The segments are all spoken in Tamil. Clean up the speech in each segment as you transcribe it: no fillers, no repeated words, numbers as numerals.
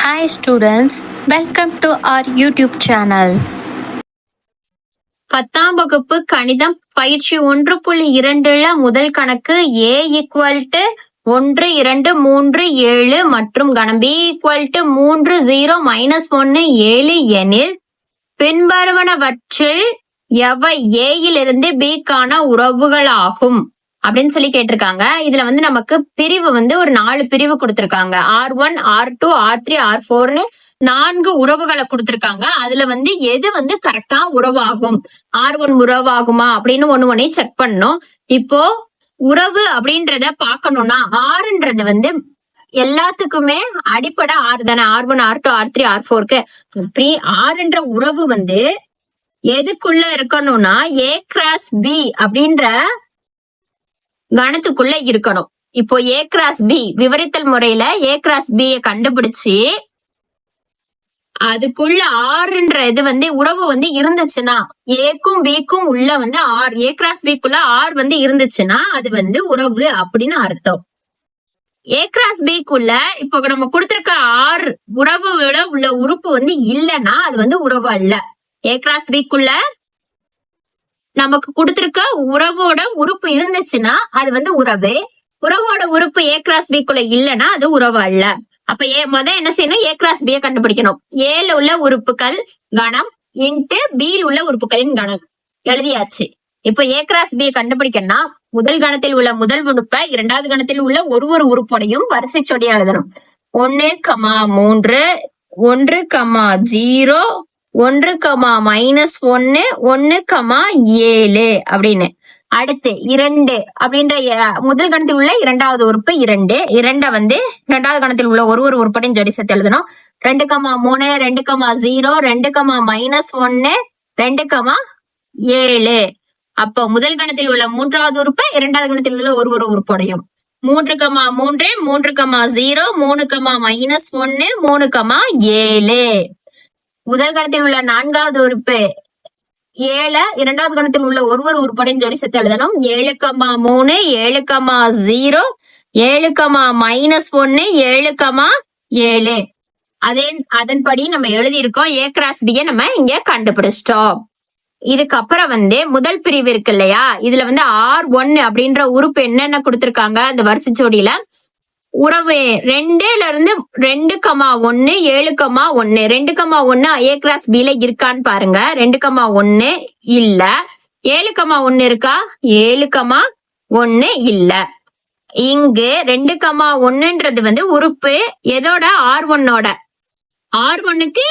Hi students, welcome to our YouTube channel. 10ஆம் வகுப்பு கணிதம் பயிற்சி 1.2 முதல் கணக்கு a ஈக்குவல் டு 1 2 3 7 மற்றும் கணம் b ஈக்குவல் டு 3 0 -1 7 எனில் பின்வருவனவற்றில் எவை a இலிருந்து b க்கான உறவுகளாகும் அப்படின்னு சொல்லி கேட்டிருக்காங்க. இதுல நமக்கு பிரிவு ஒரு 4 பிரிவு கொடுத்திருக்காங்க. R1 R2 R3 R4ன்னு 4 உறவுகளை கொடுத்திருக்காங்க. அதுல எது கரெக்டா உறவாகும், R1 உறவாகுமா அப்படின்னு ஒண்ணு செக் பண்ணணும். இப்போ உறவு அப்படின்றத பாக்கணும்னா ஆறுன்றது எல்லாத்துக்குமே அடிப்படை ஆறு தானே. R1 R2 R3 R4க்கு இப்படி ஆறுன்ற உறவு எதுக்குள்ள இருக்கணும்னா A கிராஸ் B அப்படின்ற கணத்துக்குள்ள இருக்கணும். இப்போ A கிராஸ் B விவரித்தல் முறையில A கிராஸ் B கண்டுபிடிச்சு அதுக்குள்ள ஆறுன்ற இது உறவு இருந்துச்சுன்னா ஏக்கும் பிக்கும் உள்ள ஆர் A கிராஸ் பிக்குள்ள ஆர் இருந்துச்சுன்னா அது உறவு அப்படின்னு அர்த்தம். A கிராஸ் பிக்குள்ள இப்போ நம்ம கொடுத்திருக்க ஆர் உறவு உள்ள உறுப்பு இல்லைன்னா அது உறவு அல்ல. A கிராஸ் பிக்குள்ள நமக்கு கொடுத்திருக்க உறவோட உறுப்பு இருந்துச்சுன்னா அது உறவு. உறவோட உறுப்பு A கிராஸ் பிக்குள்ள இல்லைன்னா அது உறவு அல்ல. அப்ப என்ன செய்யணும், A கிராஸ் B கண்டுபிடிக்கணும். ஏல உள்ள உறுப்புகள் கணம் இன்ட்டு B உள்ள உறுப்புகளின் கணம் எழுதியாச்சு. இப்போ A கிராஸ் B கண்டுபிடிக்கணும்னா முதல் கணத்தில் உள்ள முதல் உறுப்பை இரண்டாவது கணத்தில் உள்ள ஒரு உறுப்போடையும் வரிசை சொடி எழுதணும். 1, 3 1, 0 1, -1 1, 7 அப்படின்னு. அடுத்து 2 அப்படின்ற முதல் கணத்தில் உள்ள இரண்டாவது உறுப்பு 2. 2 இரண்டாவது கணத்தில் உள்ள ஒரு உறுப்படையும் ஜோடி சேர்த்து எழுதணும். 2, 3 2, 0 2, -1 2, 7. அப்போ முதல் கணத்தில் உள்ள மூன்றாவது உறுப்பு இரண்டாவது கணத்தில் உள்ள ஒரு உறுப்படையும் 3, 3 3, 0 3, -1 3, 7. முதல் கணத்தில் உள்ள நான்காவது உறுப்பு 7 இரண்டாவது கணத்தில் உள்ள ஒரு உறுப்படையும் ஜோடி சேர்த்து எழுதணும். 7, 3 7, 0 7, -1 7, 7. அதன்படி நம்ம எழுதியிருக்கோம். A கிராஸ் B நம்ம இங்க கண்டுபிடிச்சிட்டோம். இதுக்கப்புறம் முதல் பிரிவு இருக்கு இல்லையா, இதுல R1 அப்படின்ற உறுப்பு என்னென்ன கொடுத்திருக்காங்க அந்த வரிசை ஜோடியில உறவு 2ல இருந்து 2, 1 7, 1 2, 1 A கிராஸ் B ல இருக்கான்னு பாருங்க. 2, 1 இல்ல. 7, 1 இருக்கா? 7, 1 இல்ல. இங்கு 2, 1ன்றது உறுப்பு எதோட, R1ஓட. R1க்கு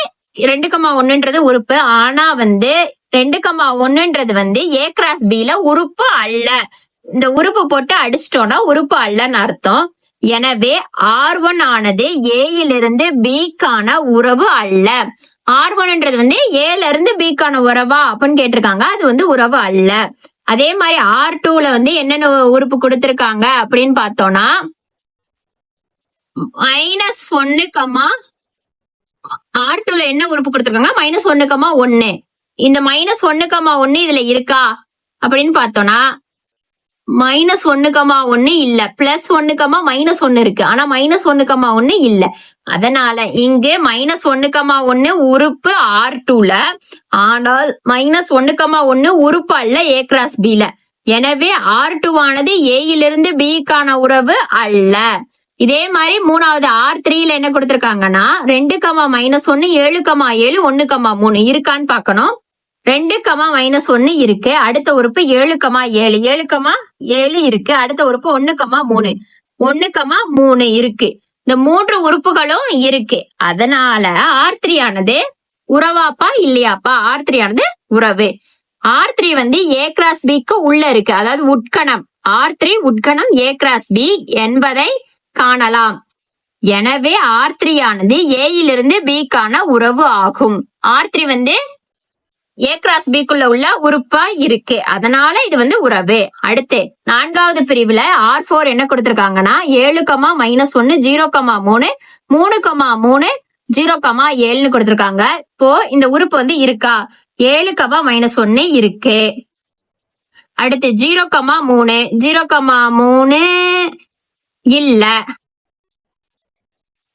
2, 1ன்றது உறுப்பு. ஆனா 2, 1ன்றது A கிராஸ் B ல உறுப்பு அல்ல. இந்த உறுப்பு போட்டு அடிச்சிட்டோம்னா உறுப்பு அல்லன்னு அர்த்தம். எனவே R1 ஆனது A இலிருந்து B க்கான உறவு அல்ல. R1ன்றது A ல இருந்து B க்கான உறவா அப்படின்னு கேட்டிருக்காங்க. அது உறவு அல்ல. அதே மாதிரி R2ல என்னென்ன உறுப்பு கொடுத்திருக்காங்க அப்படின்னு பார்த்தோம்னா -1, R2ல என்ன உறுப்பு கொடுத்திருக்காங்க, -1, 1. இந்த -1, 1 இதுல இருக்கா அப்படின்னு பார்த்தோம்னா -1, 1 இல்ல. +1, -1 இருக்கு. ஆனா -1, 1 இல்ல. அதனால இங்கு -1, 1 உறுப்பு R2ல, ஆனால் -1, 1 உறுப்பு அல்ல A கிராஸ் B ல. எனவே R2 ஆனது A இலிருந்து B க்கான உறவு அல்ல. இதே மாதிரி மூணாவது R3ல என்ன கொடுத்திருக்காங்கன்னா 2, -1 7, 7 1, 3 இருக்கான்னு பாக்கணும். 2, -1 இருக்கு. அடுத்த உறுப்பு 7, 7 7, 7 இருக்கு. அடுத்த உறுப்பு 1, 3 1, 3 இருக்கு. இந்த 3 உறுப்புகளும் இருக்கு. அதனால R3 ஆனது உறவாப்பா இல்லையாப்பா? R3 ஆனது உறவு. R3 A கிராஸ் B க்கு உள்ள இருக்கு, அதாவது உட்கணம். R3 உட்கணம் A கிராஸ் B என்பதை காணலாம். எனவே R3 ஆனது A இலிருந்து B க்கான உறவு ஆகும். R3 A கிராஸ் B க்குள்ள உள்ள உறுப்பா இருக்கு. அதனால இது உறவு. அடுத்து நான்காவது பிரிவுல R4 என்ன கொடுத்திருக்காங்கன்னா 7, -1 0, 3 3, 3 0, 7ன்னு கொடுத்திருக்காங்க. இப்போ இந்த உறுப்பு இருக்கா? 7, -1 இருக்கு. அடுத்து 0, 3 0, 3 இல்ல.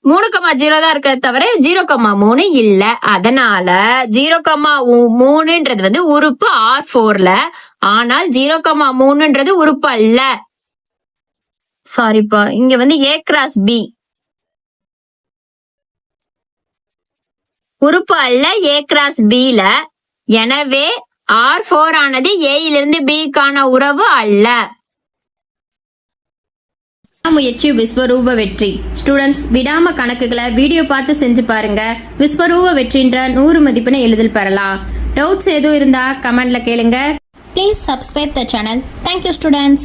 3,0 தான் இருக்கிறத தவிர 0,3 இல்ல. அதனால 0,3ன்றது வந்து உறுப்பு R4ல, ஆனால் 0,3ன்றது உறுப்பு அல்ல. சாரிப்பா, இங்க வந்து A கிராஸ் B உறுப்பு அல்ல A கிராஸ் B-ல. எனவே R4 ஆனது A இலிருந்து B க்கான உறவு அல்ல. முயற்சி விஸ்வரூப வெற்றி. ஸ்டூடெண்ட்ஸ், விடாம கணக்குகளை வீடியோ பார்த்து செஞ்சு பாருங்க. விஸ்வரூப வெற்றின்ற 100 மதிப்பெண்ணை எளிதில் பெறலாம். டவுட்ஸ் எதுவும் இருந்தா கமெண்ட்ல கேளுங்க. Please subscribe the channel. Thank you, students.